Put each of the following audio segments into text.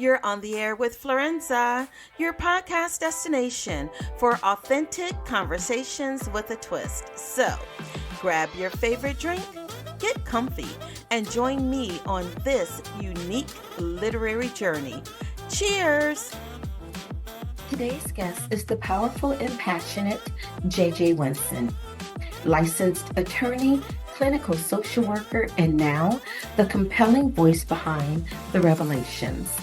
You're on the air with Florenza, your podcast destination for authentic conversations with a twist. So, grab your favorite drink, get comfy, and join me on this unique literary journey. Cheers! Today's guest is the powerful and passionate J.J. Winston, licensed attorney, clinical social worker, and now the compelling voice behind The Revelations.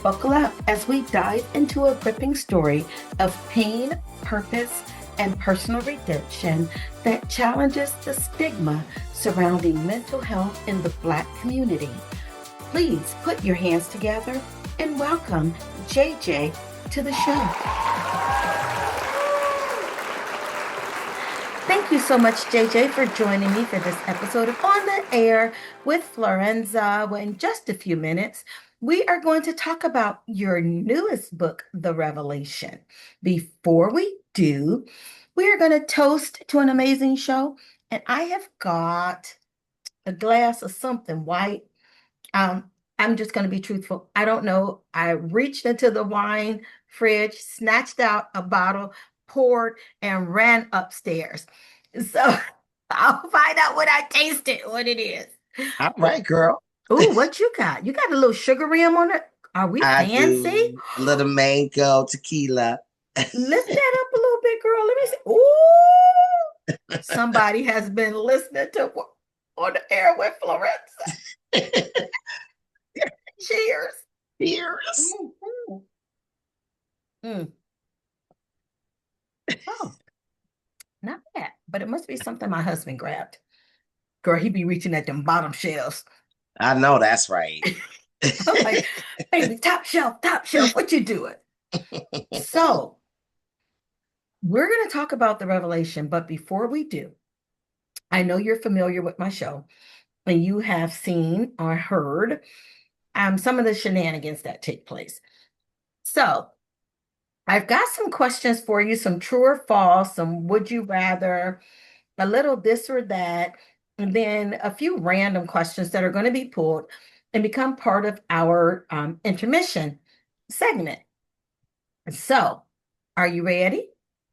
Buckle up as we dive into a gripping story of pain, purpose, and personal redemption that challenges the stigma surrounding mental health in the Black community. Please put your hands together and welcome JJ to the show. Thank you so much, JJ, for joining me for this episode of On the Air with Florenza. Well, in just a few minutes, we are going to talk about your newest book, The Revelation. Before we do, we are going to toast to an amazing show, and I have got a glass of something white. I'm just going to be truthful. I don't know. I reached into the wine fridge, snatched out a bottle, poured, and ran upstairs. So I'll find out when I taste it, what it is. All right, girl. Ooh, what you got? You got a little sugar rim on it? Are we fancy? Do. A little mango tequila. Lift that up a little bit, girl. Let me see. Ooh, somebody has been listening to On the Air with Florenza. Cheers. Cheers. Oh, not bad. But it must be something my husband grabbed. Girl, he be reaching at them bottom shelves. I know that's right. I'm like, baby, top shelf, what you doing? So, we're going to talk about The Revelation, but before we do, I know you're familiar with my show, and you have seen or heard some of the shenanigans that take place. So, I've got some questions for you, some true or false, some would you rather, a little this or that, and then a few random questions that are going to be pulled and become part of our intermission segment. So, are you ready?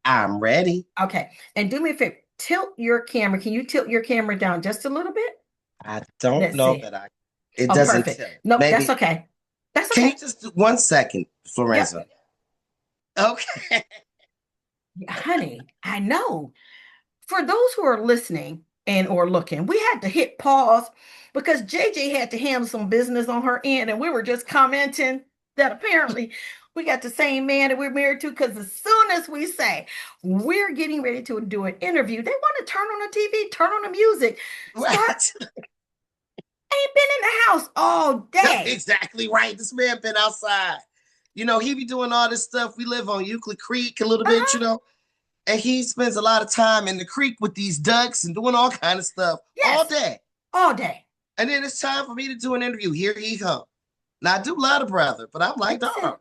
I'm ready. Okay. And do me a favor, tilt your camera. Can you tilt your camera down just a little bit? I don't know that I. It doesn't tilt. No, that's okay. That's okay. Can you just 1 second, Florenza? Yep. Okay. Honey, I know. For those who are listening and or looking, we had to hit pause because JJ had to handle some business on her end, and we were just commenting that apparently we got the same man that we're married to, because as soon as we say we're getting ready to do an interview, they want to turn on the TV, turn on the music. Right. Ain't been in the house all day. Exactly right. This man been outside. You know, he be doing all this stuff. We live on Euclid Creek a little bit, you know, and he spends a lot of time in the creek with these ducks and doing all kind of stuff all day. All day. And then it's time for me to do an interview. Here he comes. Now, I do love the brother, but I'm like, dog.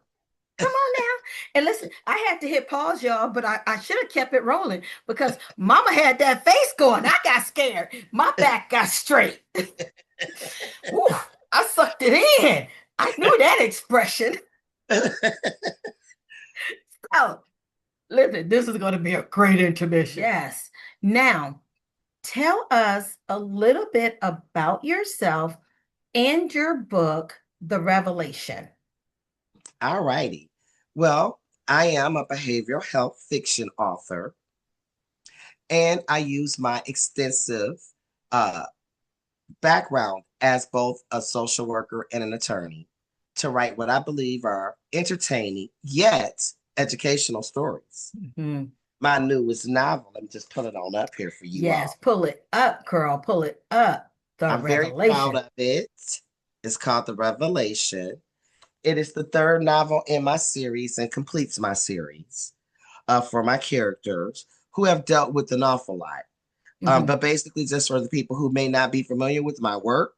Come on now. And listen, I had to hit pause, y'all, but I should have kept it rolling because Mama had that face going. I got scared. My back got straight. Ooh, I sucked it in. I knew that expression. So, listen, this is going to be a great intermission. Yes. Now, tell us a little bit about yourself and your book, The Revelation. All righty. Well, I am a behavioral health fiction author, and I use my extensive background as both a social worker and an attorney to write what I believe are entertaining yet educational stories. Mm-hmm. My newest novel, let me just put it on up here for you. Yes, all. Pull it up, girl. Pull it up. I'm very proud of it. It's called The Revelation. It is the third novel in my series and completes my series for my characters who have dealt with an awful lot. Mm-hmm. But basically, just for the people who may not be familiar with my work,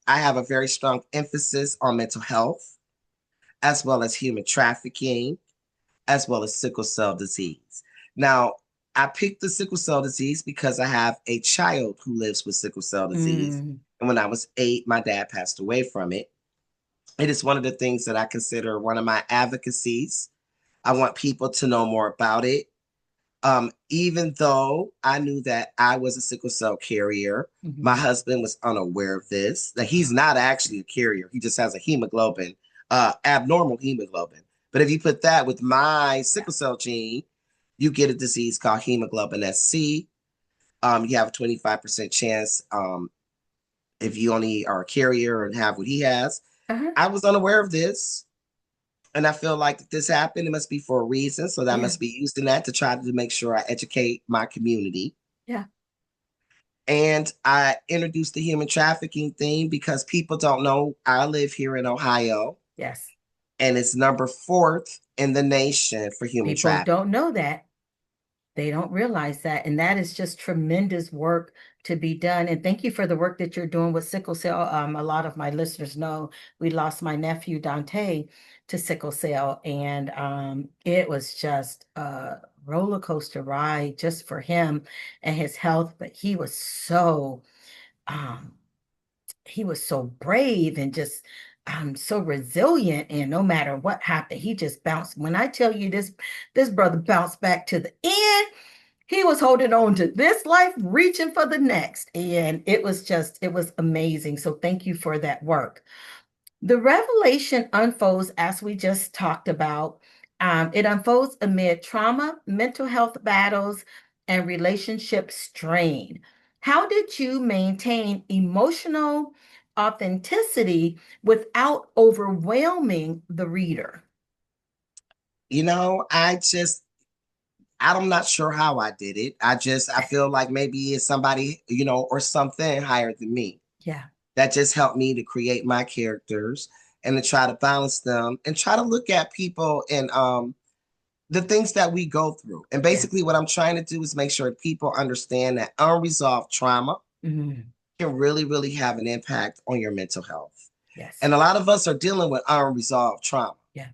I have a very strong emphasis on mental health, as well as human trafficking, as well as sickle cell disease. Now, I picked the sickle cell disease because I have a child who lives with sickle cell disease. And when I was 8, my dad passed away from it. It is one of the things that I consider one of my advocacies. I want people to know more about it. Even though I knew that I was a sickle cell carrier, Mhm. my husband was unaware of this, that he's not actually a carrier. He just has a hemoglobin, abnormal hemoglobin. But if you put that with my sickle cell gene, you get a disease called hemoglobin SC. You have a 25% chance if you only are a carrier and have what he has. Uh-huh. I was unaware of this. And I feel like if this happened, it must be for a reason. So that I Yeah. must be using that to try to make sure I educate my community. Yeah. And I introduced the human trafficking thing because people don't know I live here in Ohio. Yes. And it's number 4th in the nation for human People trafficking. don't know that. They don't realize that. And that is just tremendous work to be done. And thank you for the work that you're doing with sickle cell. A lot of my listeners know we lost my nephew Dante to sickle cell, and it was just a roller coaster ride just for him and his health. But um, he was so brave and just so resilient. And no matter what happened, he just bounced. When I tell you this brother bounced back to the end. He was holding on to this life, reaching for the next. And it was amazing. So thank you for that work. The revelation unfolds as we just talked about. It unfolds amid trauma, mental health battles, and relationship strain. How did you maintain emotional authenticity without overwhelming the reader? I'm not sure how I did it. I feel like maybe it's somebody, or something higher than me Yeah. that just helped me to create my characters and to try to balance them and try to look at people and the things that we go through. And Yeah. basically, what I'm trying to do is make sure people understand that unresolved trauma Mhm. can really, really have an impact on your mental health. Yes. And a lot of us are dealing with unresolved trauma. Yeah.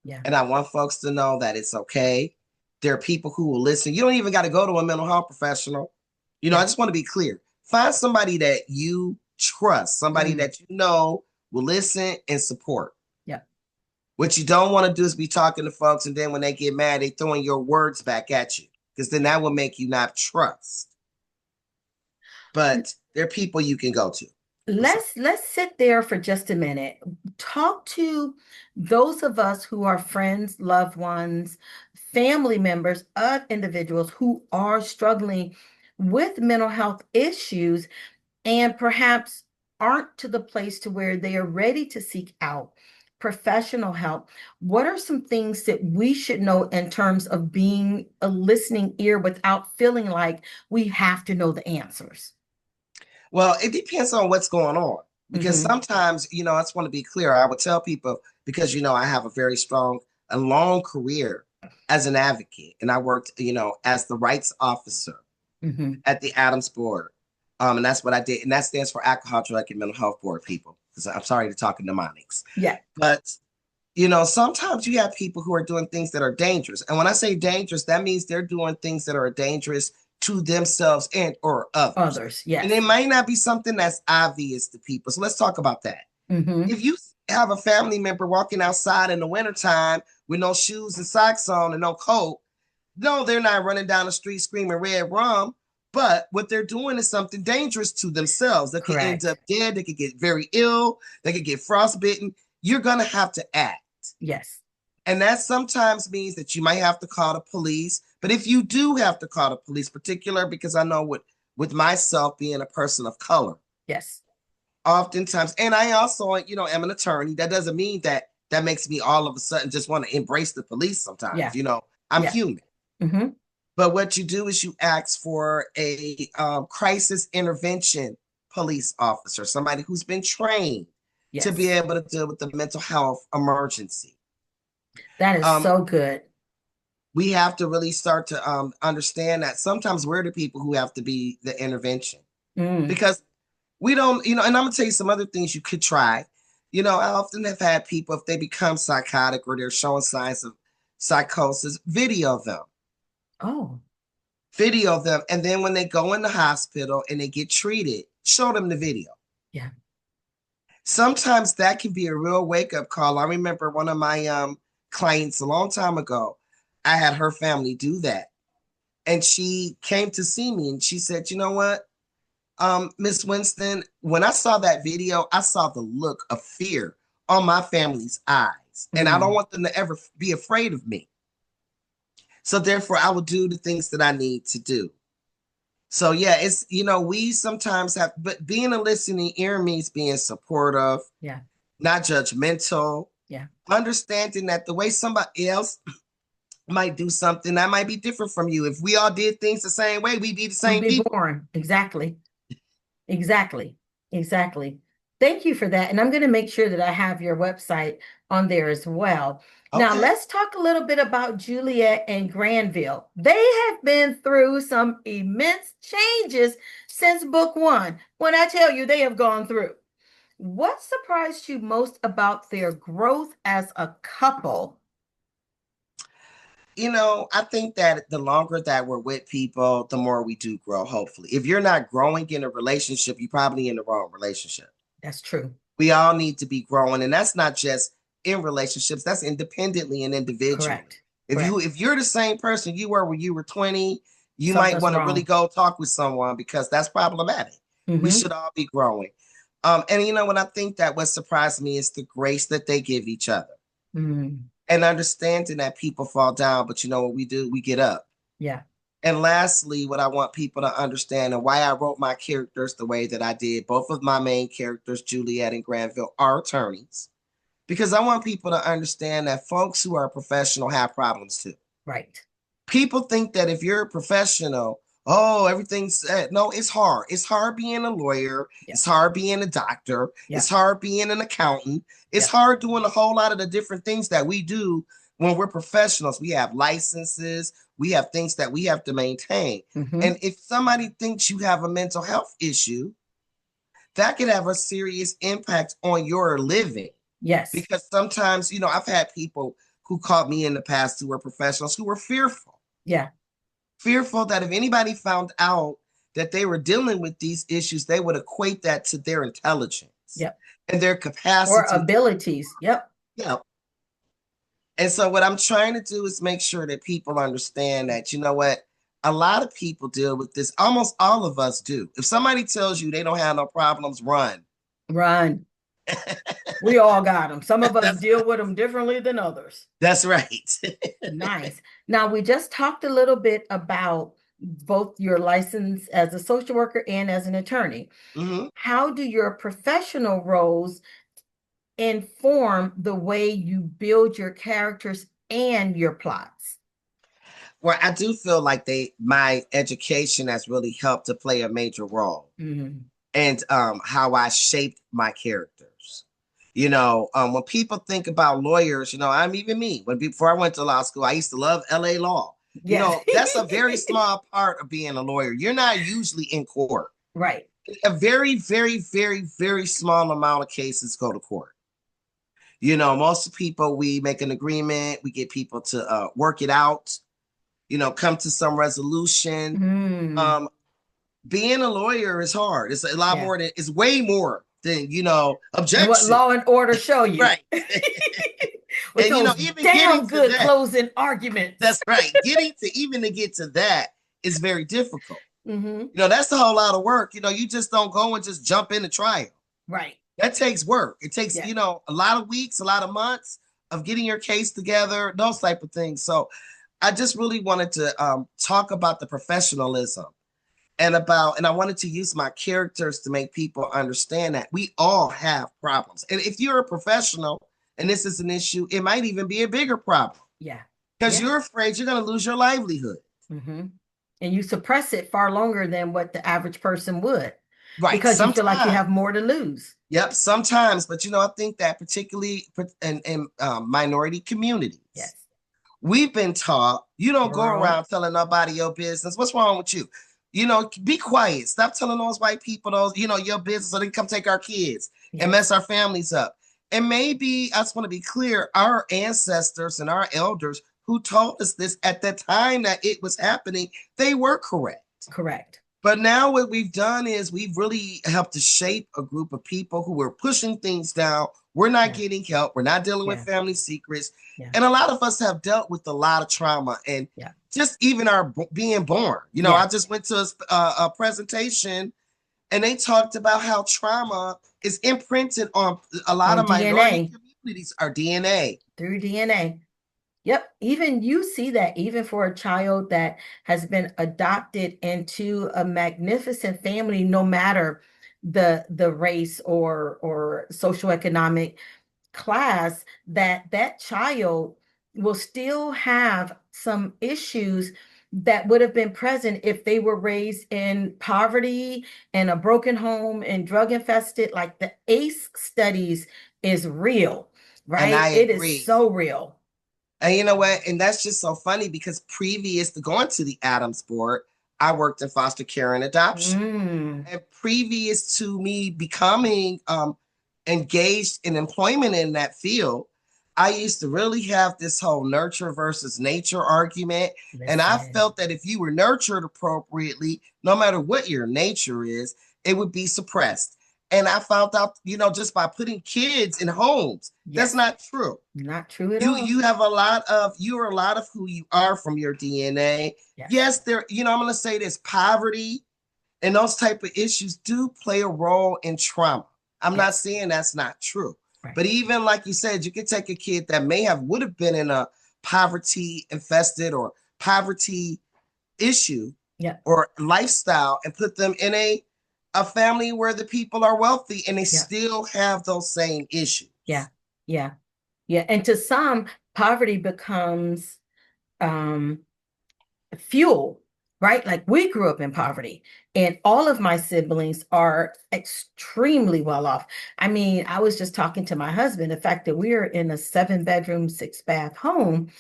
Yeah. And I want folks to know that it's okay. There are people who will listen. You don't even got to go to a mental health professional. I Yeah. just want to be clear. Find somebody that you trust, somebody that you know will listen and support. Yeah. What you don't want to do is be talking to folks, and then when they get mad, they throwing your words back at you, because then that will make you not trust. But there are people you can go to. Let's sit there for just a minute. Talk to those of us who are friends, loved ones, family members of individuals who are struggling with mental health issues and perhaps aren't to the place to where they are ready to seek out professional help. What are some things that we should know in terms of being a listening ear without feeling like we have to know the answers? Well, it depends on what's going on. Because Mm-hmm. sometimes, I just want to be clear. I would tell people, because, I have a very strong and long career as an advocate. And I worked, as the rights officer Mm-hmm. at the Adams Board. And that's what I did. And that stands for Alcohol, Drug, and Mental Health Board, people. Because I'm sorry to talk in mnemonics. Yeah. But, sometimes you have people who are doing things that are dangerous. And when I say dangerous, that means they're doing things that are dangerous to themselves and or others. Others, And it yes. might not be something that's obvious to people. So let's talk about that. Mm-hmm. If you have a family member walking outside in the wintertime with no shoes and socks on and no coat, no, they're not running down the street screaming red rum. But what they're doing is something dangerous to themselves. They could end up Correct. dead. They could get very ill. They could get frostbitten. You're going to have to act. Yes. And that sometimes means that you might have to call the police. But if you do have to call the police, particular, because I know with myself being a person of color, Yes. oftentimes, and I also, am an attorney. That doesn't mean that makes me all of a sudden just want to embrace the police sometimes. Yeah. I'm Yeah. human. Mm-hmm. But what you do is you ask for a crisis intervention police officer, somebody who's been trained to be Yes. able to deal with the mental health emergency. That is Um, so good. we have to really start to understand that sometimes we're the people who have to be the intervention, Mm. because we don't, and I'm going to tell you some other things you could try. I often have had people, if they become psychotic or they're showing signs of psychosis, Oh, video them. And then when they go in the hospital and they get treated, show them the video. yeah. sometimes that can be a real wake-up call. I remember one of my clients a long time ago, I had her family do that. And she came to see me and she said, you know what, Miss Winston, when I saw that video, I saw the look of fear on my family's eyes. And I don't want them to ever be afraid of me. So therefore, I will do the things that I need to do. So yeah, it's, we sometimes have, but being a listening ear means being supportive, Yeah. not judgmental. Yeah. Understanding that the way somebody else might do something that might be different from you. If we all did things the same way, we'd be the same We'd be people. boring. Exactly. Exactly. Exactly. Thank you for that. And I'm going to make sure that I have your website on there as well. Now, Okay. let's talk a little bit about Juliet and Granville. They have been through some immense changes since book one. When I tell you they have gone through, what surprised you most about their growth as a couple? I think that the longer that we're with people, the more we do grow, hopefully. If you're not growing in a relationship, you're probably in the wrong relationship. That's true. We all need to be growing. And that's not just in relationships, that's independently and individually. Correct. If you're the same person you were when you were 20, you might want to really go talk with someone because that's problematic. We should all be growing. And what I think that what surprised me is the grace that they give each other. And understanding that people fall down, but what we do? We get up. Yeah. And lastly, what I want people to understand and why I wrote my characters the way that I did, both of my main characters, Juliet and Granville, are attorneys. Because I want people to understand that folks who are professional have problems too. Right. People think that if you're a professional, everything's no, it's hard. It's hard being a lawyer. Yep. It's hard being a doctor. Yep. It's hard being an accountant. It's hard doing a whole lot of the different things that we do when we're professionals. We have licenses. We have things that we have to maintain. And if somebody thinks you have a mental health issue, that could have a serious impact on your living. Yes. Because sometimes, I've had people who called me in the past who were professionals who were fearful. Yeah. Fearful that if anybody found out that they were dealing with these issues, they would equate that to their intelligence. Yep. And their capacity. Or abilities. Yep. Yep. And so what I'm trying to do is make sure that people understand that, a lot of people deal with this. Almost all of us do. If somebody tells you they don't have no problems, run. Run. We all got them. Some of us deal with them differently than others. That's right. Nice. Now, we just talked a little bit about both your license as a social worker and as an attorney. How do your professional roles inform the way you build your characters and your plots? Well, I do feel like my education has really helped to play a major role. And how I shaped my characters. When people think about lawyers, I'm even me. Before I went to law school, I used to love LA law. Yes. That's a very small part of being a lawyer. You're not usually in court. Right. A very, very, very, very small amount of cases go to court. Most people, we make an agreement, we get people to work it out, come to some resolution. Being a lawyer is hard. It's a lot more than, it's way more than, objection. And what law and order show you. Right. With and, those even damn good closing arguments. That's right. Even to get to that is very difficult. That's a whole lot of work. You just don't go and just jump into trial. Right. That takes work. It takes, a lot of weeks, a lot of months of getting your case together, those type of things. So I just really wanted to talk about the professionalism and I wanted to use my characters to make people understand that we all have problems. And if you're a professional and this is an issue, it might even be a bigger problem. Yeah. Because you're afraid you're going to lose your livelihood. And you suppress it far longer than what the average person would. Right. Because you feel like you have more to lose. Yep, sometimes. But, I think that particularly in minority communities, we've been taught, you don't go around telling nobody your business. What's wrong with you? Be quiet. Stop telling those white people, your business so they can come take our kids and mess our families up. And maybe, I just want to be clear, our ancestors and our elders who told us this at the time that it was happening, they were correct. Correct. But now what we've done is we've really helped to shape a group of people who are pushing things down. We're not Yeah, getting help. We're not dealing with yeah, family secrets. yeah, And a lot of us have dealt with a lot of trauma and yeah, just even our being born. yeah. I just went to a presentation and they talked about how trauma is imprinted on a lot On of minority DNA, communities, our DNA. through DNA. Yep. Even you see that even for a child that has been adopted into a magnificent family, no matter the race or socioeconomic class, that child will still have some issues that would have been present if they were raised in poverty and a broken home and drug infested. Like the ACE studies is real, And right? I It is agree. so real. And you know what? And that's just so funny because previous to going to the Adams board, I worked in foster care and adoption. Mm, And previous to me becoming engaged in employment in that field, I used to really have this whole nurture versus nature argument. And I listen. felt that if you were nurtured appropriately, no matter what your nature is, it would be suppressed. And I found out, just by putting kids in homes, that's Yes, not true. not true at You all. you have you are a lot of who you are from your DNA. Yes, Yes, I'm gonna say this: poverty and those type of issues do play a role in trauma. I'm not yes, saying that's not true. right. But even like you said, you could take a kid that would have been in a poverty infested or poverty issue Yeah, or lifestyle and put them in a family where the people are wealthy and they yeah, still have those same issues. yeah, yeah, yeah. And to some, poverty becomes um fuel, right? Like we grew up in poverty, and all of my siblings are extremely well off. I mean, I was just talking to my husband, the fact that we're in a 7 bedroom, 6 bath home,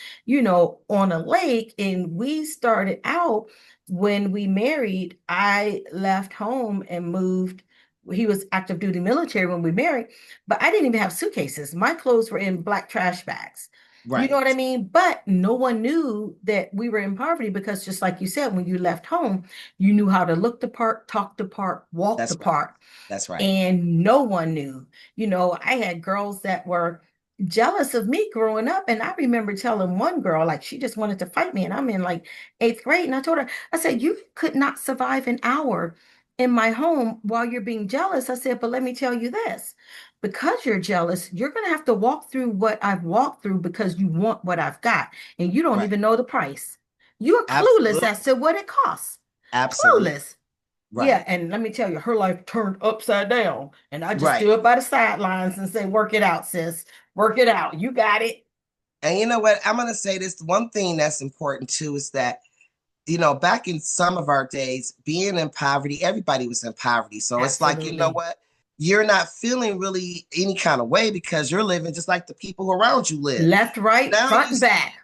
on a lake, and we started out when we married. I left home and moved. He was active duty military when we married, but I didn't even have suitcases. My clothes were in black trash bags. You know what I Right. mean? But no one knew that we were in poverty because, just like you said, when you left home, you knew how to look the part, talk the part, walk the That's right. part, That's right. and no one knew. I had girls that were jealous of me growing up. And I remember telling one girl, like, she just wanted to fight me. And I'm in like 8th grade. And I told her, I said, you could not survive an hour in my home while you're being jealous. I said, but let me tell you this, because you're jealous, you're going to have to walk through what I've walked through because you want what I've got. And you don't Right. even know the price. You're clueless as Absolutely. to what it costs. Absolutely. Clueless. Right. Yeah, and let me tell you, her life turned upside down. And I just Right. stood by the sidelines and say, work it out, sis. Work it out. You got it. And you know what? I'm going to say this one thing that's important too is that, back in some of our days, being in poverty, everybody was in poverty. So it's like, you know Absolutely. what? You're not feeling really any kind of way because you're living just like the people around you live. Left, right, Now front, you and back.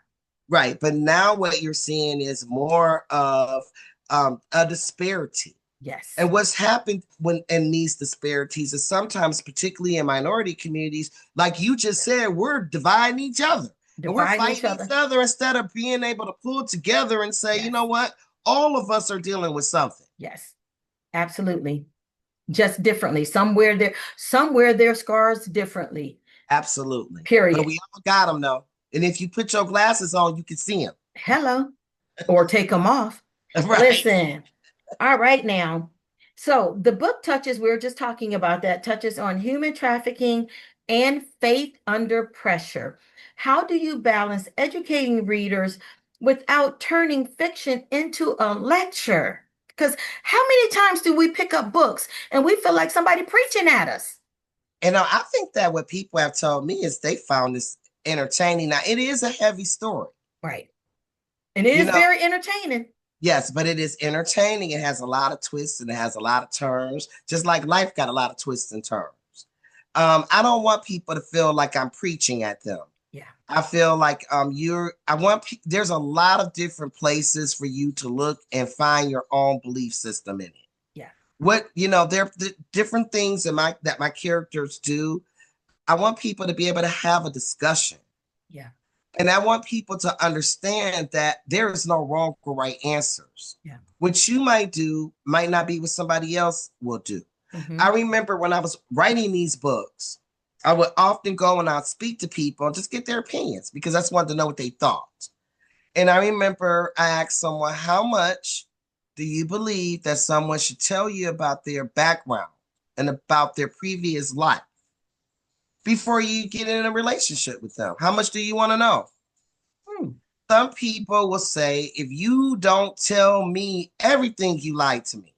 right, but now what you're seeing is more of a disparity. Yes. And what's happened when in these disparities is sometimes, particularly in minority communities, like you just said, we're dividing each other and we're Dividing each fighting each other. other instead of being able to pull together and say, you know Yes. what, all of us are dealing with something. Yes. Absolutely. Just differently. Somewhere their scars differently. Absolutely. But Period. we all got them though. And if you put your glasses on, you can see them. Hello. Or take them off. Right. Listen. All right now. So the book touches, we were just talking about that, touches on human trafficking and faith under pressure. How do you balance educating readers without turning fiction into a lecture? Because how many times do we pick up books and we feel like somebody preaching at us? And I think that what people have told me is they found this entertaining. Now, it is a heavy story. Right. And it You is know, very entertaining. yes, but it is entertaining. It has a lot of twists and it has a lot of turns, just like life got a lot of twists and turns. I don't want people to feel like I'm preaching at them. Yeah. I feel like there's a lot of different places for you to look and find your own belief system in it. Yeah. There are different things that my characters do. I want people to be able to have a discussion. Yeah. And I want people to understand that there is no wrong or right answers. Yeah. What you might do might not be what somebody else will do. I remember when I was writing these books, I would often go and I'd speak to people and just get their opinions because I just wanted to know what they thought. And I remember I asked someone, how much do you believe that someone should tell you about their background and about their previous life before you get in a relationship with them? How much do you want to know? Some people will say, if you don't tell me everything, you lied to me.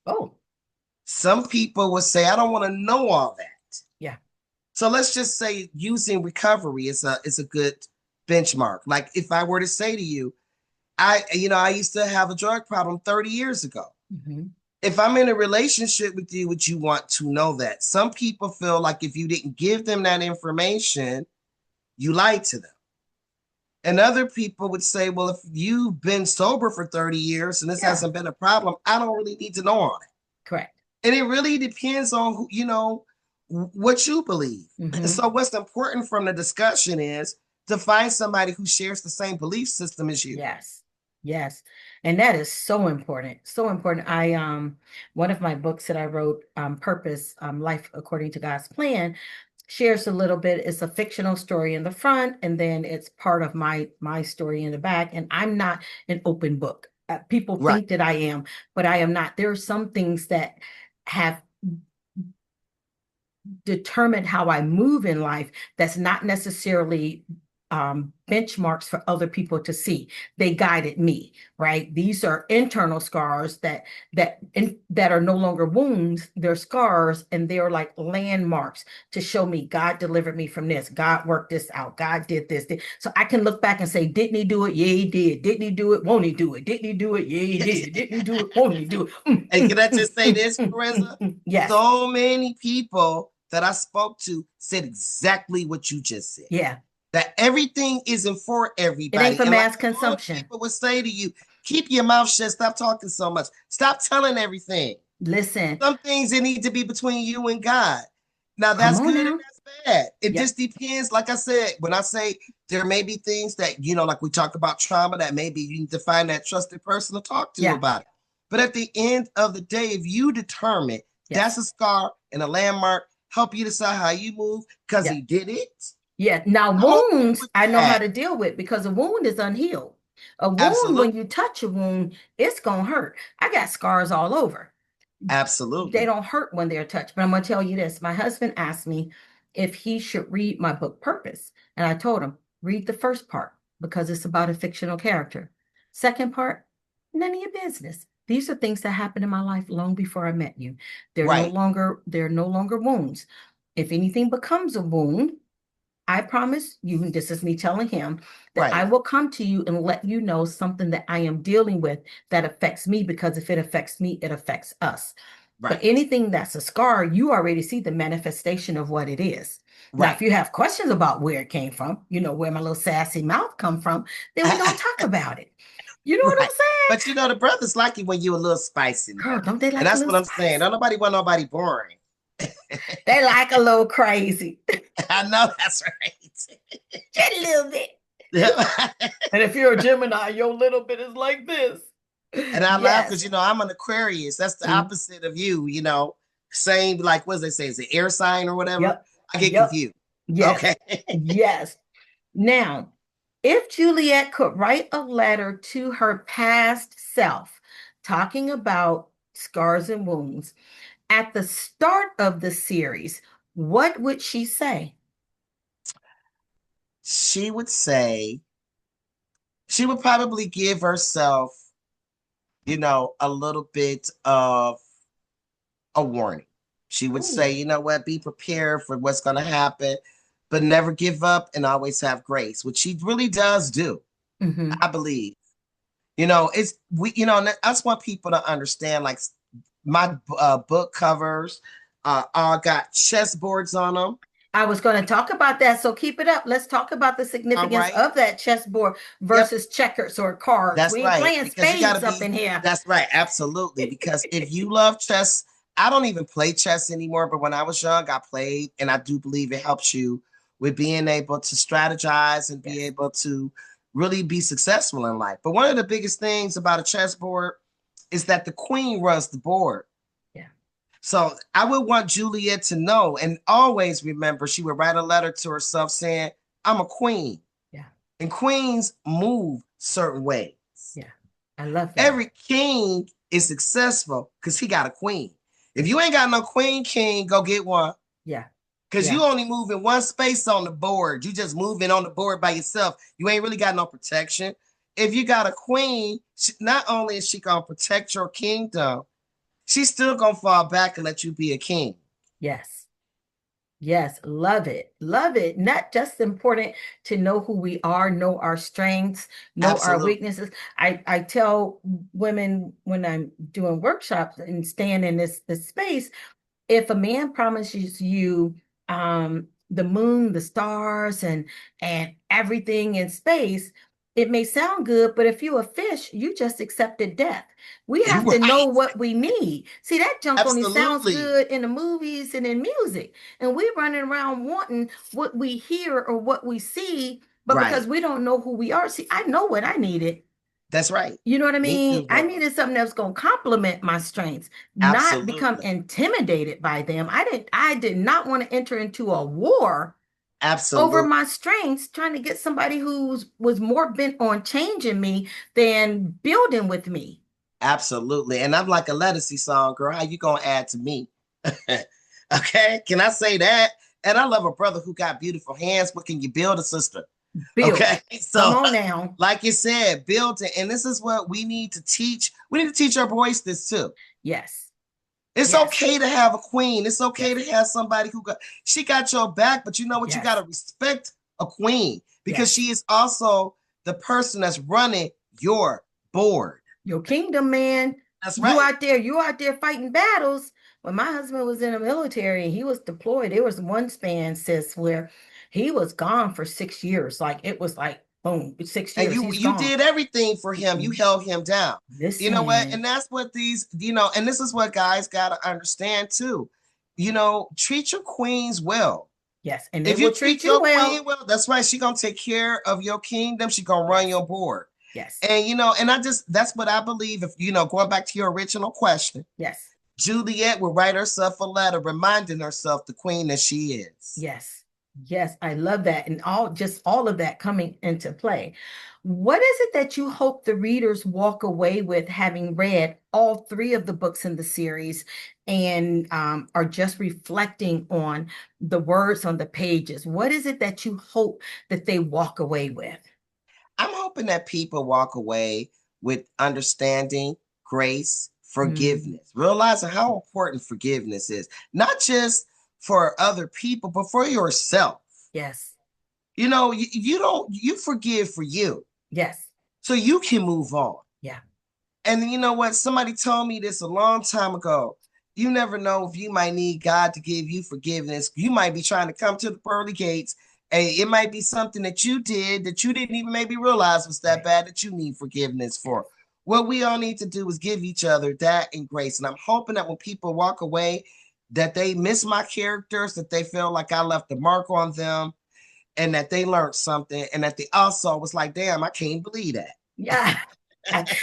Oh. Some people will say, I don't want to know all that. Yeah. So let's just say using recovery is a good benchmark. Like if I were to say to you, I used to have a drug problem 30 years ago. If I'm in a relationship with you, would you want to know that? Some people feel like if you didn't give them that information, you lied to them. And other people would say, well, if you've been sober for 30 years and this hasn't been a problem, I don't really need to know all that. Correct. And it really depends on who, what you believe. So what's important from the discussion is to find somebody who shares the same belief system as you. Yes. Yes. And that is so important. So important. One of my books that I wrote, Purpose, Life According to God's Plan, shares a little bit. It's a fictional story in the front, and then it's part of my story in the back. And I'm not an open book. People think that I am, but I am not. There are some things that have determined how I move in life that's not necessarily benchmarks for other people to see. They guided me, right? These are internal scars that are no longer wounds. They're scars, and they're like landmarks to show me God delivered me from this. God worked this out. God did this. So I can look back and say, didn't he do it? Yeah, he did. Didn't he do it? Won't he do it? Didn't he do it? Yeah, he did. Didn't he do it? Won't he do it? And can I just say this, Florenza? Yes. So many people that I spoke to said exactly what you just said. Yeah. That everything isn't for everybody. It ain't for and mass like consumption. People would say to you, keep your mouth shut, stop talking so much. Stop telling everything. Listen. Some things that need to be between you and God. Now that's good and that's bad. It just depends. Like I said, when I say there may be things that, like we talk about trauma, that maybe you need to find that trusted person to talk to about it. But at the end of the day, if you determine that's a scar and a landmark, help you decide how you move because he did it. Yeah. Now, wounds, I know how to deal with because a wound is unhealed. A wound, when you touch a wound, it's going to hurt. I got scars all over. Absolutely. They don't hurt when they're touched. But I'm going to tell you this. My husband asked me if he should read my book, Purpose. And I told him, read the first part because it's about a fictional character. Second part, none of your business. These are things that happened in my life long before I met you. They're no longer wounds. If anything becomes a wound, I promise you, and this is me telling him, that I will come to you and let you know something that I am dealing with that affects me, because if it affects me, it affects us. But anything that's a scar, you already see the manifestation of what it is. Now, if you have questions about where it came from, where my little sassy mouth come from, then we're going to talk about it. You know what I'm saying? But the brothers like you when you're a little spicy. Girl, don't they like and that's what I'm saying. Don't nobody want nobody boring. They like a little crazy. I know that's right. Just a little bit. And if you're a Gemini, your little bit is like this. And I laugh because I'm an Aquarius. That's the opposite of you. Same, like what do they say? Is it air sign or whatever? I get confused. Yes. Okay. Yes. Now, if Juliet could write a letter to her past self, talking about scars and wounds, at the start of the series, what would she say? She would probably give herself, a little bit of a warning. She would say, you know what, be prepared for what's going to happen, but never give up and always have grace, which she really does do. I believe. I just want people to understand, like, my book covers all got chessboards on them. I was going to talk about that, so keep it up. Let's talk about the significance of that chessboard versus checkers or cards. That's we ain't playing spades up in here. That's right, absolutely. Because if you love chess, I don't even play chess anymore, but when I was young, I played, and I do believe it helps you with being able to strategize and be Yes. able to really be successful in life. But one of the biggest things about a chessboard is that the queen runs the board. Yeah. So I would want Juliet to know and always remember she would write a letter to herself saying, I'm a queen. Yeah. And queens move certain ways. Yeah. I love that. Every king is successful because he got a queen. If you ain't got no queen king, go get one. Yeah. Because Yeah. you only move in one space on the board. You just moving on the board by yourself. You ain't really got no protection. If you got a queen, not only is she going to protect your kingdom, she's still going to fall back and let you be a king. Yes. Yes. Love it. Love it. Not just important to know who we are, know our strengths, know our Absolutely. weaknesses. I tell women when I'm doing workshops and staying in this space, if a man promises you the moon, the stars, and everything in space, it may sound good, but if you're a fish, you just accepted death. We have to know Right. what we need. See, that junk only sounds Absolutely. good in the movies and in music, and we're running around wanting what we hear or what we see, but Right. because we don't know who we are. See, I know what I needed. That's right. You know what I Me mean? too, I girl. needed something that was going to complement my strengths, not become Absolutely. intimidated by them. I did not want to enter into a war over Absolutely. my strengths, trying to get somebody who was more bent on changing me than building with me. Absolutely. And I'm like a Lettucey song, girl. How you gonna add to me? Okay, can I say that? And I love a brother who got beautiful hands, but can you build a sister? Build. Okay, Come so on now. like you said, build it. And this is what we need to teach. We need to teach our boys this too. Yes. It's Yes. okay to have a queen. It's okay Yes. to have somebody she got your back, but you know what? You Yes. got to respect a queen because Yes. she is also the person that's running your board. Your kingdom, man. That's You right. you out there fighting battles. When my husband was in the military and he was deployed, there was one span, sis, where he was gone for 6 years. Like it was like boom, 6 years, And he's you gone. did everything for him. You held him down. You know what? Listen. And that's what these, and this is what guys got to understand too. Treat your queens well. Yes, and they If you will treat treat you your well. queen well, that's right. She gonna take care of your kingdom. She gonna run Yes. your board. Yes. And and that's what I believe. If going back to your original question, Yes. Juliet would write herself a letter reminding herself the queen that she is. Yes. Yes, I love that. And all of that coming into play. What is it that you hope the readers walk away with having read all three of the books in the series and are just reflecting on the words on the pages? What is it that you hope that they walk away with? I'm hoping that people walk away with understanding, grace, forgiveness, realizing how important forgiveness is, not just for other people, but for yourself. Yes. You forgive for you Yes. so you can move on. Yeah. And you know what? Somebody told me this a long time ago. You never know if you might need God to give you forgiveness. You might be trying to come to the pearly gates, and it might be something that you did that you didn't even maybe realize was that bad that you need forgiveness for. What we all need to do is give each other that and grace. And I'm hoping that when people walk away, that they miss my characters, that they feel like I left a mark on them, and that they learned something, and that they also was like, damn, I can't believe that. Yeah.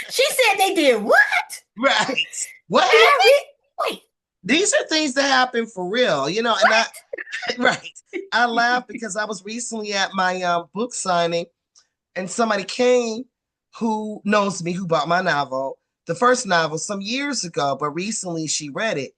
She said they did what? Right. What happened? Wait. These are things that happen for real, and right. I laughed because I was recently at my book signing, and somebody came who knows me, who bought my novel, the first novel some years ago, but recently she read it.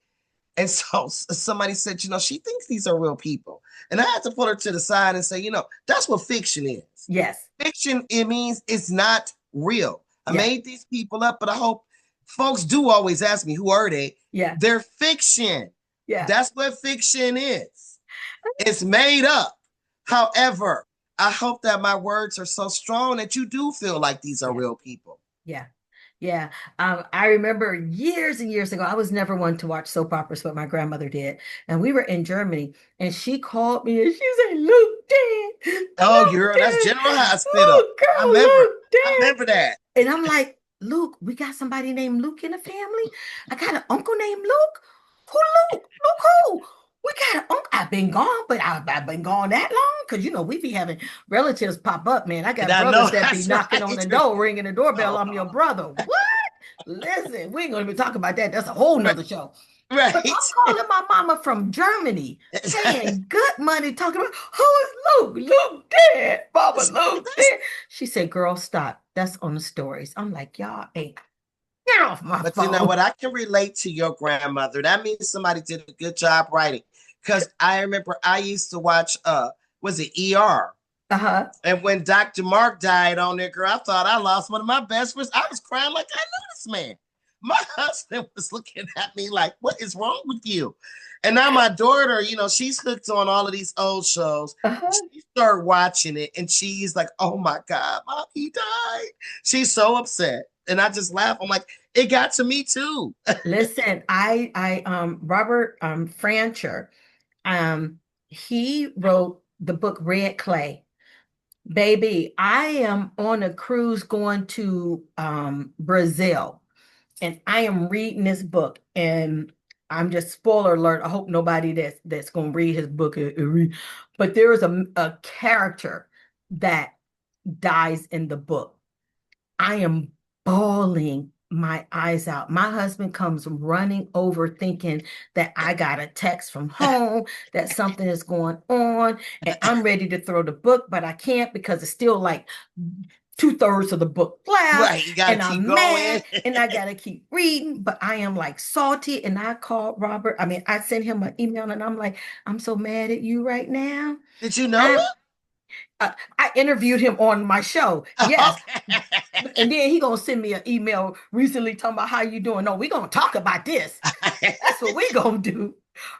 And so somebody said, she thinks these are real people. And I had to put her to the side and say, that's what fiction is. Yes. Fiction, it means it's not real. I Yeah. made these people up, but I hope folks do always ask me, who are they? Yeah. They're fiction. Yeah. That's what fiction is. It's made up. However, I hope that my words are so strong that you do feel like these are real people. Yeah. Yeah. I remember years and years ago, I was never one to watch soap operas, but my grandmother did. And we were in Germany and she called me and she said, Luke dead. Oh, girl, that's General Hospital. Oh, girl, I remember that. And I'm like, Luke, we got somebody named Luke in the family. I got an uncle named Luke. Who Luke? Luke who? We got an uncle. I've been gone, but I've been gone that long because we be having relatives pop up, man. I And got I know brothers that be that's knocking on right. the door, ringing the doorbell. Oh, I'm your brother. What? Listen, we ain't gonna even talk about that. That's a whole right. nother show. But Right. I'm calling my mama from Germany, paying good money, talking about who is Luke? Luke dead. Mama, Luke dead. She said, "Girl, stop. That's on the stories." I'm like, y'all ain't get off my But you know phone. what? I can relate to your grandmother. That means somebody did a good job writing. Because I remember I used to watch was it ER? Uh-huh. And when Dr. Mark died on there, girl, I thought I lost one of my best friends. I was crying like I knew this man. My husband was looking at me like, what is wrong with you? And now my daughter, she's hooked on all of these old shows. Uh-huh. She started watching it and she's like, oh my God, Mom, he died. She's so upset. And I just laugh. I'm like, it got to me too. Listen, Robert Francher, he wrote the book Red Clay. Baby, I am on a cruise going to Brazil, and I am reading this book, and I'm just spoiler alert. I hope nobody that's going to read his book, but there is a character that dies in the book. I am bawling my eyes out. My husband comes running over thinking that I got a text from home, that something is going on, and I'm ready to throw the book, but I can't because it's still like two-thirds of the book left, Right. You got to and keep I'm going. mad, and I gotta keep reading, but I am like salty. And I called Robert. I mean, I sent him an email, and I'm like, I'm so mad at you right now. Did you know I'm I interviewed him on my show. it? Yes. And Okay. then he gonna send me an email recently talking about how you doing. No, we gonna talk about this. That's what we gonna do.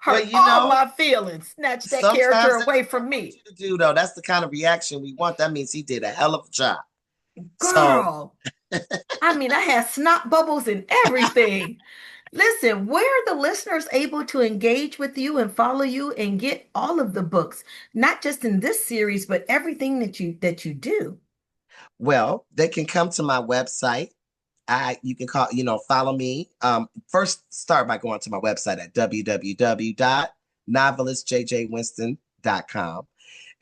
Well, Hurt all my feelings. Snatch that character sometimes that's away what I from want me. you to do, though. That's the kind of reaction we want. That means he did a hell of a job. So, Girl. I mean, I had snot bubbles and everything. Listen, where are the listeners able to engage with you and follow you and get all of the books, not just in this series, but everything that you do? well, they can come to my website. You can follow me. First start by going to my website at www.novelistjjwinston.com.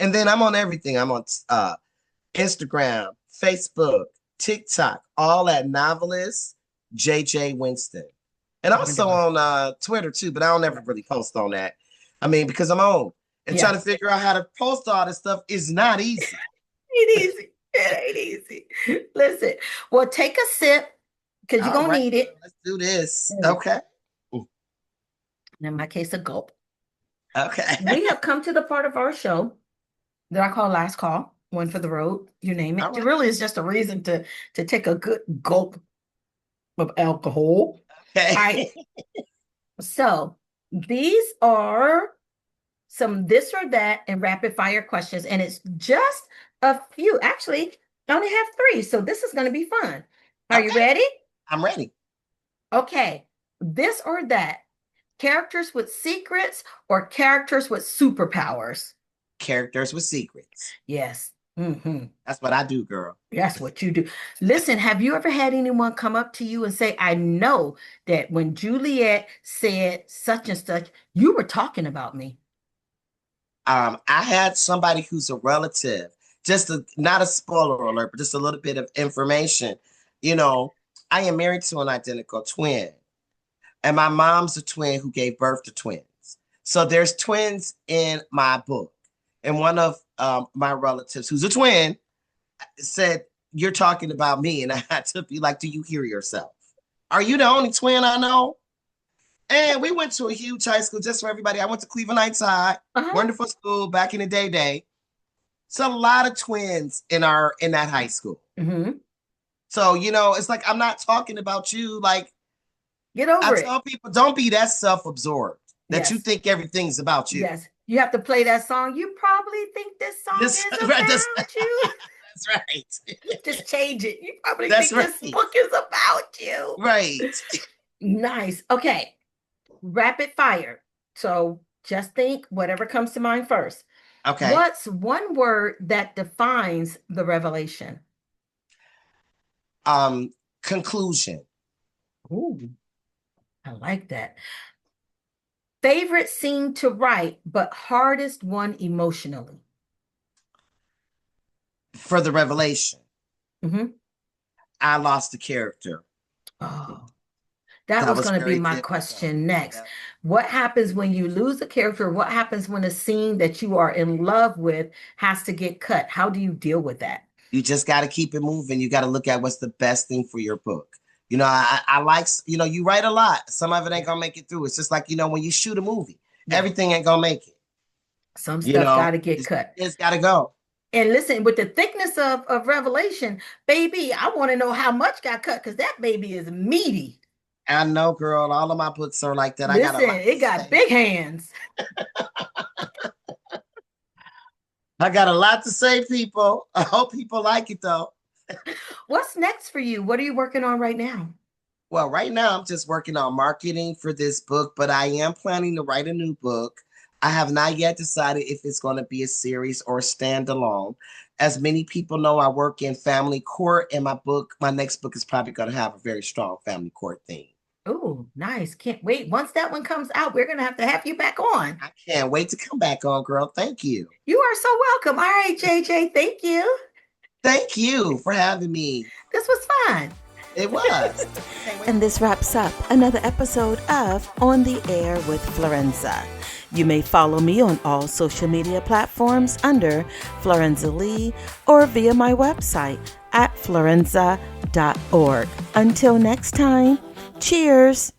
And then I'm on everything. I'm on Instagram, Facebook, TikTok, all at novelist JJ Winston. And also Wonderful. on Twitter too, but I don't ever really post on that. I mean, because I'm old and trying to Yes. figure out how to post all this stuff is not easy. It easy. It ain't easy. Listen, well, take a sip because you're All gonna right, need it. let's do this. Mm. Okay. In my case, a gulp. Okay. We have come to the part of our show that I call last call, one for the road, you name All it. It right. really is just a reason to take a good gulp of alcohol. All right. Okay. So these are some this or that and rapid fire questions, and it's just a few. Actually, I only have three, so this is going to be fun. Are you Okay. ready? I'm ready. Okay. This or that. Characters with secrets or characters with superpowers? Characters with secrets. Yes. Hmm. That's what I do, girl. That's what you do. Listen, have you ever had anyone come up to you and say, I know that when Juliet said such and such, you were talking about me? I had somebody who's a relative, not a spoiler alert, but just a little bit of information. You know, I am married to an identical twin, and my mom's a twin who gave birth to twins. So there's twins in my book. And one of my relatives, who's a twin, said, you're talking about me. And I had to be like, do you hear yourself? Are you the only twin I know? And we went to a huge high school just for everybody. I went to Cleveland Heights High, Uh-huh. wonderful school back in the day. So a lot of twins in that high school. Hmm. So, it's like I'm not talking about you. Like Get I over it. tell people, don't be that self-absorbed that you Yes. think everything's about you. Yes. You have to play that song. You probably think this song This is right, that's, about you. that's right. Just change it. You probably That's think right. this book is about you. Right. Nice. Okay. Rapid fire. So just think whatever comes to mind first. Okay. What's one word that defines the revelation? Conclusion. Ooh, I like that. Favorite scene to write, but hardest one emotionally. For the revelation, Hmm. I lost the character. Oh, that That was was going to be very my difficult. question next. Yeah. What happens when you lose a character? What happens when a scene that you are in love with has to get cut? How do you deal with that? You just got to keep it moving. You got to look at what's the best thing for your book. I like, you write a lot. Some of it ain't going to make it through. It's just like, when you shoot a movie, Yeah, everything ain't going to make it. some stuff got to get cut. It's got to go. And listen, with the thickness of Revelation, baby, I want to know how much got cut because that baby is meaty. I know, girl. All of my books are like that. I got a Listen, lot it to got say. big hands. I got a lot to say, people. I hope people like it, though. What's next for you? What are you working on right now? Well, right now I'm just working on marketing for this book, but I am planning to write a new book. I have not yet decided if it's going to be a series or standalone. As many people know, I work in family court, and my next book is probably going to have a very strong family court theme. Oh, nice. Can't wait. Once that one comes out, we're going to have you back on. I can't wait to come back on, girl. Thank you. You are so welcome. All right, JJ, thank you. Thank you for having me. This was fun. It was. And this wraps up another episode of On the Air with Florenza. You may follow me on all social media platforms under Florenza Lee or via my website at florenza.org. Until next time, cheers.